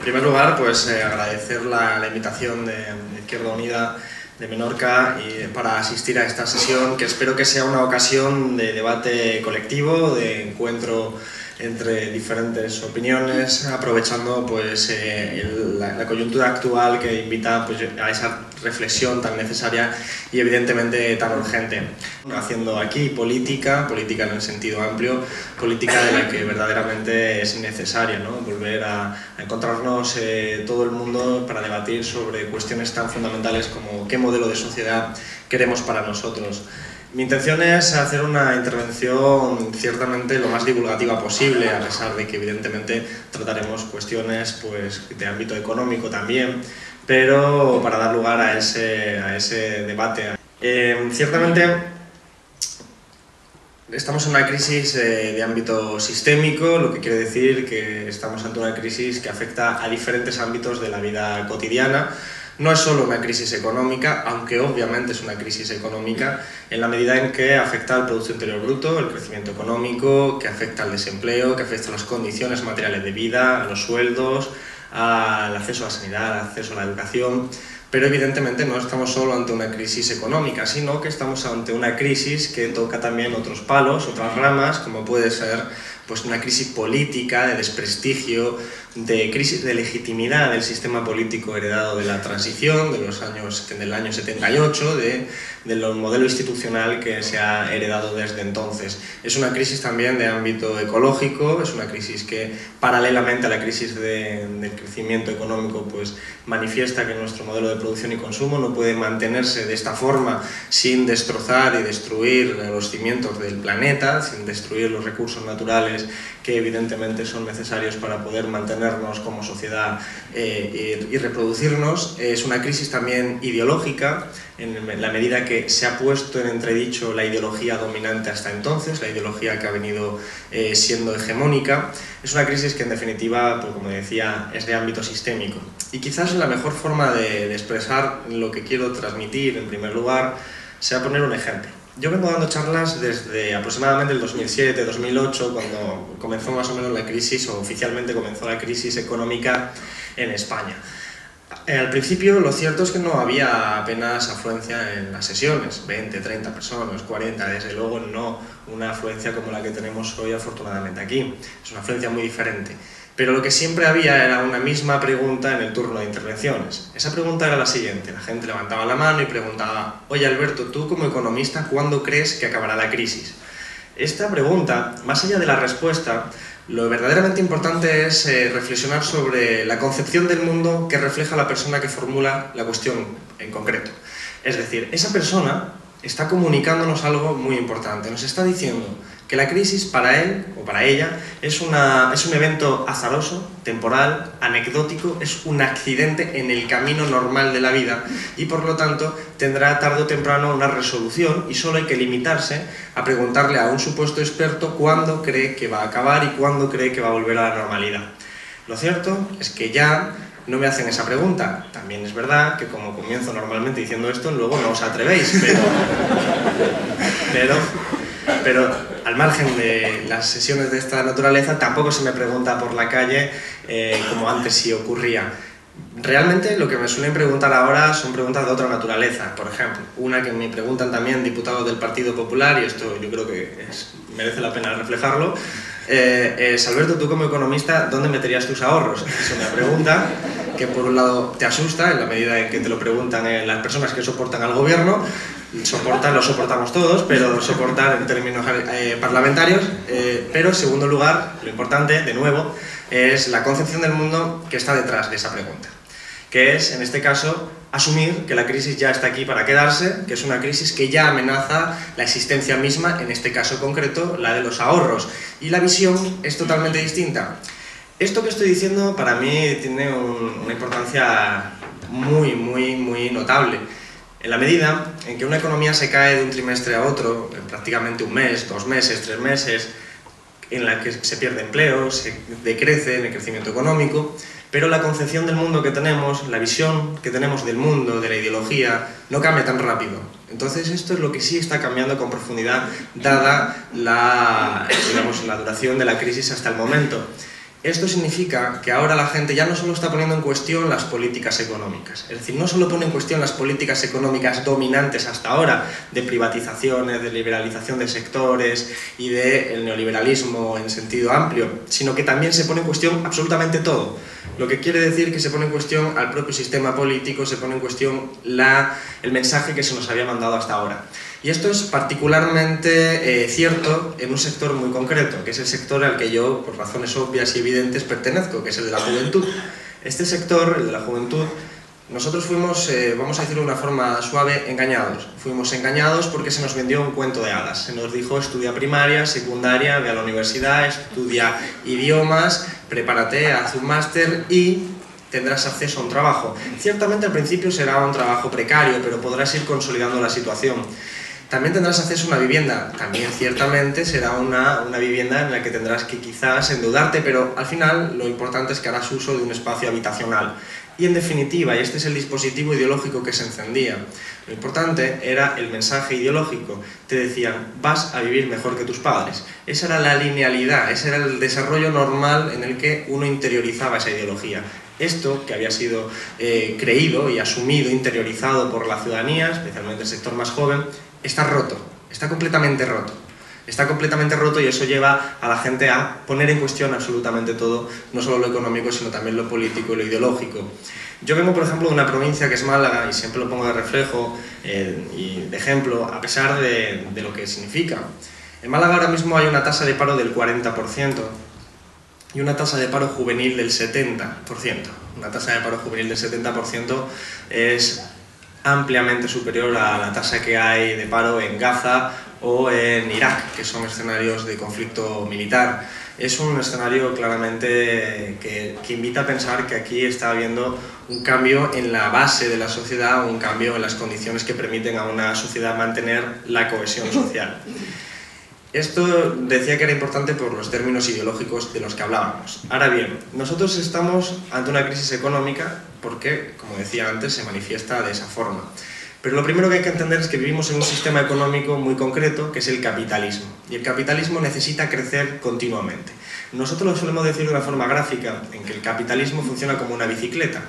primer lugar, pues agradecer la invitación de Izquierda Unida de Menorca para asistir a esta sesión, que espero que sea una ocasión de debate colectivo, de encuentro entre diferentes opiniones, aprovechando pues, la coyuntura actual que invita pues, a esa reflexión tan necesaria y evidentemente tan urgente. Haciendo aquí política en el sentido amplio, política de la que verdaderamente es necesaria, ¿no? Volver a encontrarnos todo el mundo para debatir sobre cuestiones tan fundamentales como qué modelo de sociedad queremos para nosotros. Mi intención es hacer una intervención ciertamente lo más divulgativa posible, a pesar de que evidentemente trataremos cuestiones pues, de ámbito económico también, pero para dar lugar a ese debate. Ciertamente estamos en una crisis de ámbito sistémico, lo que quiere decir que estamos ante una crisis que afecta a diferentes ámbitos de la vida cotidiana. No es solo una crisis económica, aunque obviamente es una crisis económica, en la medida en que afecta al Producto Interior Bruto, el crecimiento económico, que afecta al desempleo, que afecta a las condiciones materiales de vida, a los sueldos, al acceso a la sanidad, al acceso a la educación. Pero evidentemente no estamos solo ante una crisis económica, sino que estamos ante una crisis que toca también otros palos, otras ramas, como puede ser pues, una crisis política, de desprestigio, de crisis de legitimidad del sistema político heredado de la transición, del año 78, del modelo institucional que se ha heredado desde entonces. Es una crisis también de ámbito ecológico, es una crisis que paralelamente a la crisis del crecimiento económico pues, manifiesta que nuestro modelo de producción y consumo no puede mantenerse de esta forma sin destrozar y destruir los cimientos del planeta, sin destruir los recursos naturales que evidentemente son necesarios para poder mantenernos como sociedad y reproducirnos. Es una crisis también ideológica, en la medida que se ha puesto en entredicho la ideología dominante hasta entonces, la ideología que ha venido siendo hegemónica. Es una crisis que en definitiva, pues, como decía, es de ámbito sistémico. Y quizás la mejor forma de expresar lo que quiero transmitir, en primer lugar, sea poner un ejemplo. Yo vengo dando charlas desde aproximadamente el 2007-2008, cuando comenzó más o menos la crisis, o oficialmente comenzó la crisis económica en España. Al principio lo cierto es que no había apenas afluencia en las sesiones, 20, 30 personas, 40, desde luego no una afluencia como la que tenemos hoy afortunadamente aquí, es una afluencia muy diferente. Pero lo que siempre había era una misma pregunta en el turno de intervenciones. Esa pregunta era la siguiente, la gente levantaba la mano y preguntaba: oye Alberto, tú como economista, ¿cuándo crees que acabará la crisis? Esta pregunta, más allá de la respuesta, lo verdaderamente importante es reflexionar sobre la concepción del mundo que refleja la persona que formula la cuestión en concreto. Es decir, esa persona está comunicándonos algo muy importante, nos está diciendo que la crisis para él o para ella es un evento azaroso, temporal, anecdótico, es un accidente en el camino normal de la vida y por lo tanto tendrá tarde o temprano una resolución y solo hay que limitarse a preguntarle a un supuesto experto cuándo cree que va a acabar y cuándo cree que va a volver a la normalidad. Lo cierto es que ya no me hacen esa pregunta. También es verdad que como comienzo normalmente diciendo esto, luego no os atrevéis, pero al margen de las sesiones de esta naturaleza, tampoco se me pregunta por la calle como antes sí ocurría. Realmente lo que me suelen preguntar ahora son preguntas de otra naturaleza. Por ejemplo, una que me preguntan también diputados del Partido Popular, y esto yo creo que merece la pena reflejarlo, es: Alberto, tú como economista, ¿dónde meterías tus ahorros? Es una pregunta que por un lado te asusta, en la medida en que te lo preguntan las personas que soportan al gobierno. Lo soportamos todos, pero soportar en términos parlamentarios. Pero en segundo lugar, lo importante, de nuevo, es la concepción del mundo que está detrás de esa pregunta, que es, en este caso, asumir que la crisis ya está aquí para quedarse, que es una crisis que ya amenaza la existencia misma, en este caso concreto, la de los ahorros. Y la visión es totalmente distinta. Esto que estoy diciendo para mí tiene una importancia muy notable. En la medida en que una economía se cae de un trimestre a otro, en prácticamente un mes, 2 meses, 3 meses, en la que se pierde empleo, se decrece en el crecimiento económico, pero la concepción del mundo que tenemos, la visión que tenemos del mundo, de la ideología, no cambia tan rápido. Entonces esto es lo que sí está cambiando con profundidad, dada la duración de la crisis hasta el momento. Esto significa que ahora la gente ya no solo está poniendo en cuestión las políticas económicas, es decir, no solo pone en cuestión las políticas económicas dominantes hasta ahora, de privatizaciones, de liberalización de sectores y del neoliberalismo en sentido amplio, sino que también se pone en cuestión absolutamente todo. Lo que quiere decir que se pone en cuestión al propio sistema político, se pone en cuestión el mensaje que se nos había mandado hasta ahora. Y esto es particularmente cierto en un sector muy concreto, que es el sector al que yo, por razones obvias y evidentes, pertenezco, que es el de la juventud. Este sector, el de la juventud, nosotros fuimos, vamos a decirlo de una forma suave, engañados. Fuimos engañados porque se nos vendió un cuento de hadas. Se nos dijo, estudia primaria, secundaria, ve a la universidad, estudia idiomas, prepárate, haz un máster y tendrás acceso a un trabajo. Ciertamente al principio será un trabajo precario, pero podrás ir consolidando la situación. También tendrás acceso a una vivienda, también ciertamente será una vivienda en la que tendrás que quizás endeudarte, pero al final lo importante es que harás uso de un espacio habitacional. Y en definitiva, y este es el dispositivo ideológico que se encendía, lo importante era el mensaje ideológico. Te decían, vas a vivir mejor que tus padres. Esa era la linealidad, ese era el desarrollo normal en el que uno interiorizaba esa ideología. Esto, que había sido creído y asumido, interiorizado por la ciudadanía, especialmente el sector más joven, está roto, está completamente roto. Está completamente roto y eso lleva a la gente a poner en cuestión absolutamente todo, no solo lo económico, sino también lo político y lo ideológico. Yo vengo, por ejemplo, de una provincia que es Málaga, y siempre lo pongo de reflejo y de ejemplo, a pesar de lo que significa. En Málaga ahora mismo hay una tasa de paro del 40%, y una tasa de paro juvenil del 70%. Una tasa de paro juvenil del 70% es ampliamente superior a la tasa que hay de paro en Gaza o en Irak, que son escenarios de conflicto militar. Es un escenario claramente que invita a pensar que aquí está habiendo un cambio en la base de la sociedad, un cambio en las condiciones que permiten a una sociedad mantener la cohesión social. Esto decía que era importante por los términos ideológicos de los que hablábamos. Ahora bien, nosotros estamos ante una crisis económica porque, como decía antes, se manifiesta de esa forma. Pero lo primero que hay que entender es que vivimos en un sistema económico muy concreto, que es el capitalismo. Y el capitalismo necesita crecer continuamente. Nosotros lo solemos decir de una forma gráfica, en que el capitalismo funciona como una bicicleta.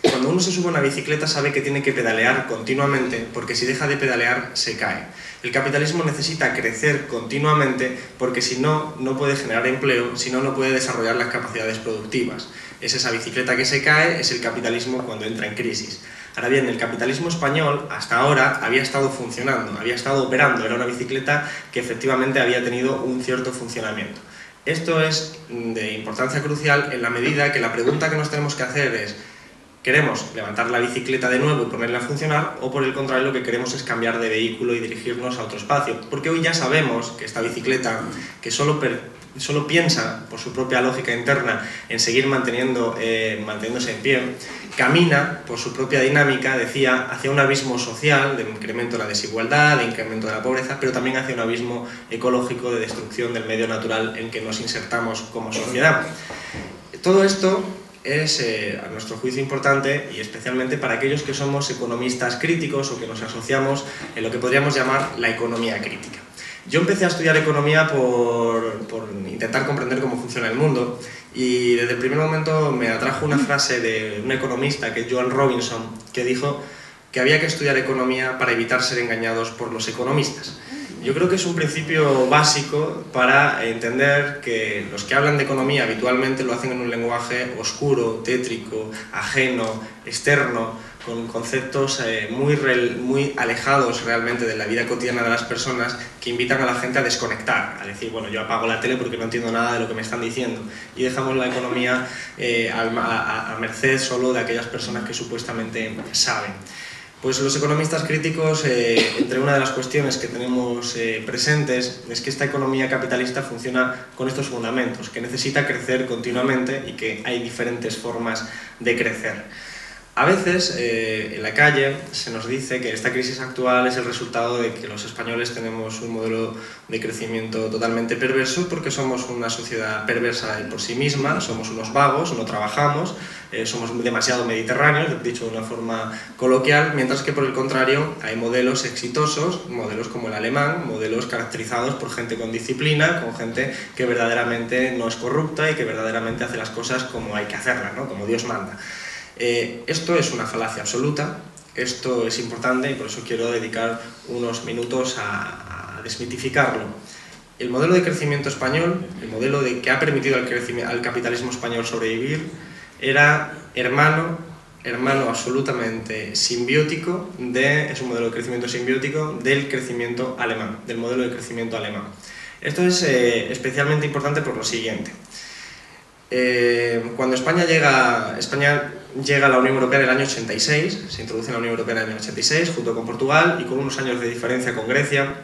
Cuando uno se sube a una bicicleta sabe que tiene que pedalear continuamente, porque si deja de pedalear se cae. El capitalismo necesita crecer continuamente porque si no, no puede generar empleo, si no, no puede desarrollar las capacidades productivas. Es esa bicicleta que se cae, es el capitalismo cuando entra en crisis. Ahora bien, el capitalismo español hasta ahora había estado funcionando, había estado operando, era una bicicleta que efectivamente había tenido un cierto funcionamiento. Esto es de importancia crucial en la medida que la pregunta que nos tenemos que hacer es: ¿queremos levantar la bicicleta de nuevo y ponerla a funcionar? O por el contrario, lo que queremos es cambiar de vehículo y dirigirnos a otro espacio. Porque hoy ya sabemos que esta bicicleta, que solo piensa por su propia lógica interna en seguir manteniéndose en pie, camina por su propia dinámica, decía, hacia un abismo social de incremento de la desigualdad, de incremento de la pobreza, pero también hacia un abismo ecológico de destrucción del medio natural en que nos insertamos como sociedad. Todo esto es, a nuestro juicio, importante, y especialmente para aquellos que somos economistas críticos o que nos asociamos en lo que podríamos llamar la economía crítica. Yo empecé a estudiar economía por intentar comprender cómo funciona el mundo, y desde el primer momento me atrajo una frase de un economista, que es Joan Robinson, que dijo que había que estudiar economía para evitar ser engañados por los economistas. Yo creo que es un principio básico para entender que los que hablan de economía habitualmente lo hacen en un lenguaje oscuro, tétrico, ajeno, externo, con conceptos muy alejados realmente de la vida cotidiana de las personas, que invitan a la gente a desconectar, a decir, bueno, yo apago la tele porque no entiendo nada de lo que me están diciendo, y dejamos la economía a merced solo de aquellas personas que supuestamente saben. Pues los economistas críticos, entre una de las cuestiones que tenemos presentes, es que esta economía capitalista funciona con estos fundamentos, que necesita crecer continuamente y que hay diferentes formas de crecer. A veces en la calle se nos dice que esta crisis actual es el resultado de que los españoles tenemos un modelo de crecimiento totalmente perverso porque somos una sociedad perversa por sí misma, somos unos vagos, no trabajamos, somos demasiado mediterráneos, dicho de una forma coloquial, mientras que por el contrario hay modelos exitosos, modelos como el alemán, modelos caracterizados por gente con disciplina, con gente que verdaderamente no es corrupta y que verdaderamente hace las cosas como hay que hacerlas, ¿no? Como Dios manda. Esto es una falacia absoluta, esto es importante y por eso quiero dedicar unos minutos a desmitificarlo. El modelo de crecimiento español, el modelo que ha permitido al capitalismo español sobrevivir, era hermano absolutamente simbiótico, es un modelo de crecimiento simbiótico del crecimiento alemán, del modelo de crecimiento alemán. Esto es especialmente importante por lo siguiente. Cuando España llega a la Unión Europea en el año 86, se introduce en la Unión Europea en el año 86 junto con Portugal y con unos años de diferencia con Grecia,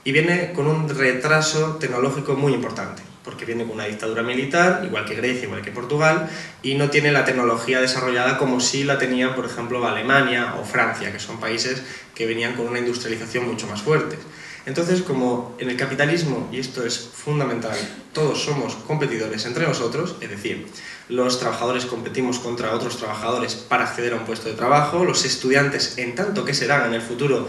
y viene con un retraso tecnológico muy importante, porque viene con una dictadura militar, igual que Grecia, igual que Portugal, y no tiene la tecnología desarrollada como sí la tenían, por ejemplo, Alemania o Francia, que son países que venían con una industrialización mucho más fuerte. Entonces, como en el capitalismo, y esto es fundamental, todos somos competidores entre nosotros, es decir, los trabajadores competimos contra otros trabajadores para acceder a un puesto de trabajo, los estudiantes, en tanto que serán en el futuro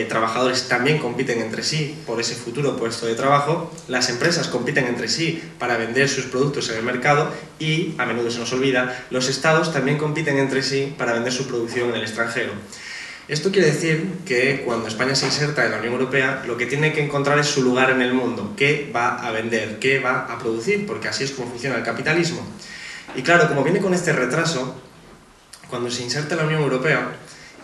trabajadores, también compiten entre sí por ese futuro puesto de trabajo, las empresas compiten entre sí para vender sus productos en el mercado y, a menudo se nos olvida, los estados también compiten entre sí para vender su producción en el extranjero. Esto quiere decir que cuando España se inserta en la Unión Europea, lo que tiene que encontrar es su lugar en el mundo, qué va a vender, qué va a producir, porque así es como funciona el capitalismo. Y claro, como viene con este retraso, cuando se inserta en la Unión Europea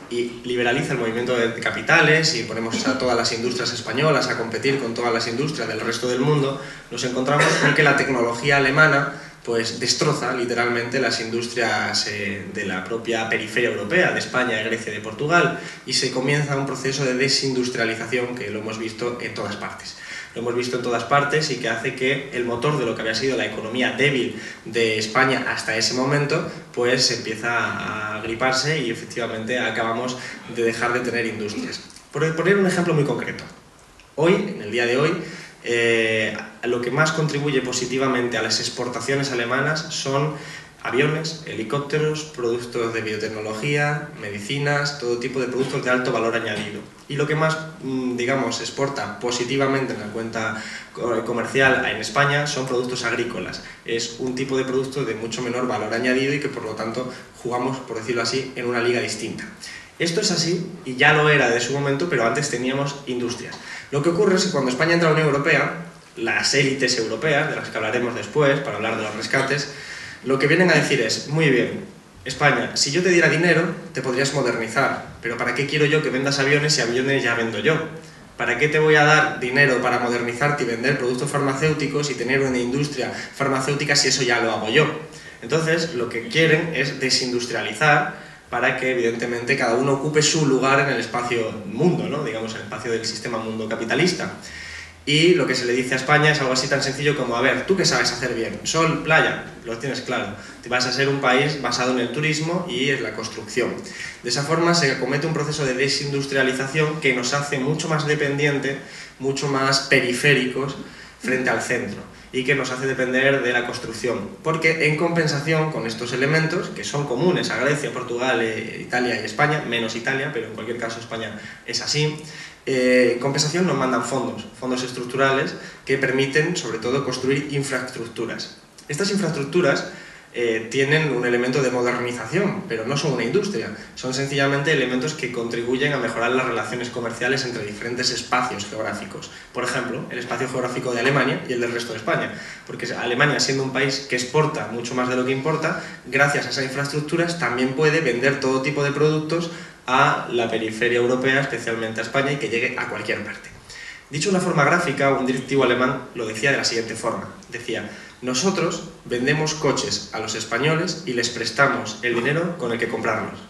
y liberaliza el movimiento de capitales y ponemos a todas las industrias españolas a competir con todas las industrias del resto del mundo, nos encontramos con que la tecnología alemana pues destroza literalmente las industrias de la propia periferia europea, de España, de Grecia y de Portugal, y se comienza un proceso de desindustrialización que lo hemos visto en todas partes. Lo hemos visto en todas partes y que hace que el motor de lo que había sido la economía débil de España hasta ese momento, pues empieza a griparse y efectivamente acabamos de dejar de tener industrias. Por poner un ejemplo muy concreto, hoy, en el día de hoy, lo que más contribuye positivamente a las exportaciones alemanas son aviones, helicópteros, productos de biotecnología, medicinas, todo tipo de productos de alto valor añadido. Y lo que más, digamos, exporta positivamente en la cuenta comercial en España son productos agrícolas. Es un tipo de producto de mucho menor valor añadido y que por lo tanto jugamos, por decirlo así, en una liga distinta. Esto es así y ya lo era de su momento, pero antes teníamos industrias. Lo que ocurre es que cuando España entra a la Unión Europea, las élites europeas, de las que hablaremos después para hablar de los rescates, lo que vienen a decir es, muy bien, España, si yo te diera dinero, te podrías modernizar, pero ¿para qué quiero yo que vendas aviones si aviones ya vendo yo? ¿Para qué te voy a dar dinero para modernizarte y vender productos farmacéuticos y tener una industria farmacéutica si eso ya lo hago yo? Entonces, lo que quieren es desindustrializar para que, evidentemente, cada uno ocupe su lugar en el espacio mundo, ¿no? Digamos, en el espacio del sistema mundo capitalista. Y lo que se le dice a España es algo así tan sencillo como, a ver, ¿tú qué sabes hacer bien? Sol, playa, lo tienes claro. Te vas a ser un país basado en el turismo y en la construcción. De esa forma se comete un proceso de desindustrialización que nos hace mucho más dependientes, mucho más periféricos frente al centro y que nos hace depender de la construcción. Porque en compensación con estos elementos, que son comunes a Grecia, Portugal, Italia y España, menos Italia, pero en cualquier caso España es así, en compensación nos mandan fondos estructurales que permiten, sobre todo, construir infraestructuras. Estas infraestructuras tienen un elemento de modernización, pero no son una industria, son sencillamente elementos que contribuyen a mejorar las relaciones comerciales entre diferentes espacios geográficos. Por ejemplo, el espacio geográfico de Alemania y el del resto de España, porque Alemania, siendo un país que exporta mucho más de lo que importa, gracias a esas infraestructuras también puede vender todo tipo de productos a la periferia europea, especialmente a España, y que llegue a cualquier parte. Dicho de una forma gráfica, un directivo alemán lo decía de la siguiente forma. Decía, nosotros vendemos coches a los españoles y les prestamos el dinero con el que comprarlos.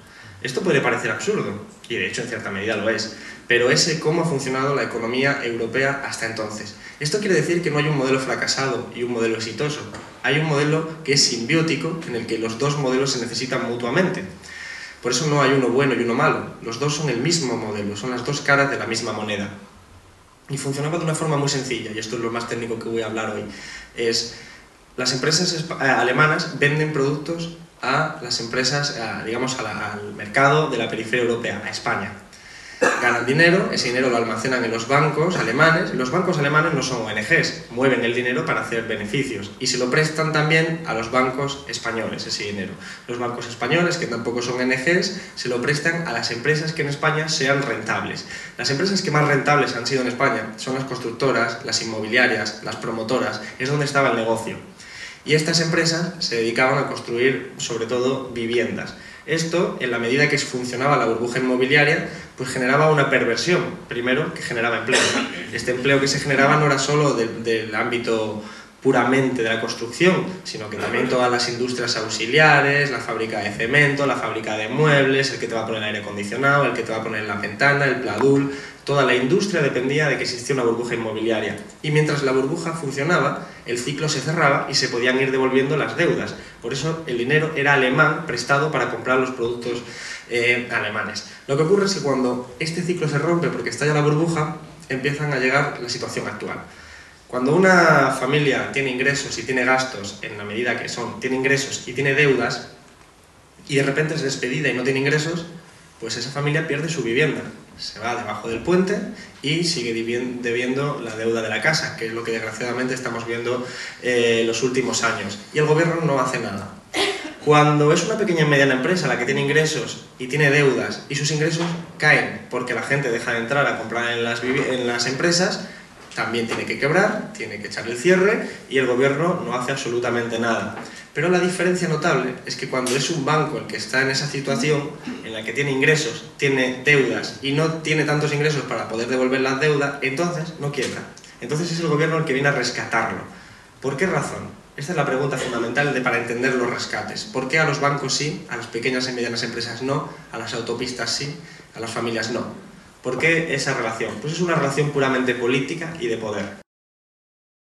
Esto puede parecer absurdo, y de hecho en cierta medida lo es, pero es cómo ha funcionado la economía europea hasta entonces. Esto quiere decir que no hay un modelo fracasado y un modelo exitoso. Hay un modelo que es simbiótico, en el que los dos modelos se necesitan mutuamente. Por eso no hay uno bueno y uno malo, los dos son el mismo modelo, son las dos caras de la misma moneda. Y funcionaba de una forma muy sencilla, y esto es lo más técnico que voy a hablar hoy, es las empresas alemanas venden productos a las empresas, digamos, al mercado de la periferia europea, a España. Ganan dinero, ese dinero lo almacenan en los bancos alemanes. Los bancos alemanes no son ONGs, mueven el dinero para hacer beneficios y se lo prestan también a los bancos españoles, ese dinero. Los bancos españoles, que tampoco son ONGs, se lo prestan a las empresas que en España sean rentables. Las empresas que más rentables han sido en España son las constructoras, las inmobiliarias, las promotoras, es donde estaba el negocio. Y estas empresas se dedicaban a construir, sobre todo, viviendas. Esto, en la medida que funcionaba la burbuja inmobiliaria, pues generaba una perversión. Primero, que generaba empleo. Este empleo que se generaba no era solo del ámbito puramente de la construcción, sino que también todas las industrias auxiliares, la fábrica de cemento, la fábrica de muebles, el que te va a poner el aire acondicionado, el que te va a poner la ventana, el pladul. Toda la industria dependía de que existía una burbuja inmobiliaria. Y mientras la burbuja funcionaba, el ciclo se cerraba y se podían ir devolviendo las deudas. Por eso el dinero era alemán, prestado para comprar los productos alemanes. Lo que ocurre es que cuando este ciclo se rompe porque estalla la burbuja, empiezan a llegar la situación actual. Cuando una familia tiene ingresos y tiene gastos, en la medida que tiene ingresos y tiene deudas, y de repente es despedida y no tiene ingresos, pues esa familia pierde su vivienda. Se va debajo del puente y sigue debiendo la deuda de la casa, que es lo que desgraciadamente estamos viendo los últimos años. Y el gobierno no hace nada. Cuando es una pequeña y mediana empresa la que tiene ingresos y tiene deudas y sus ingresos caen porque la gente deja de entrar a comprar en las empresas, también tiene que quebrar, tiene que echar el cierre y el gobierno no hace absolutamente nada. Pero la diferencia notable es que cuando es un banco el que está en esa situación, en la que tiene ingresos, tiene deudas y no tiene tantos ingresos para poder devolver las deudas, entonces no quiebra. Entonces es el gobierno el que viene a rescatarlo. ¿Por qué razón? Esta es la pregunta fundamental para entender los rescates. ¿Por qué a los bancos sí, a las pequeñas y medianas empresas no, a las autopistas sí, a las familias no? ¿Por qué esa relación? Pues es una relación puramente política y de poder.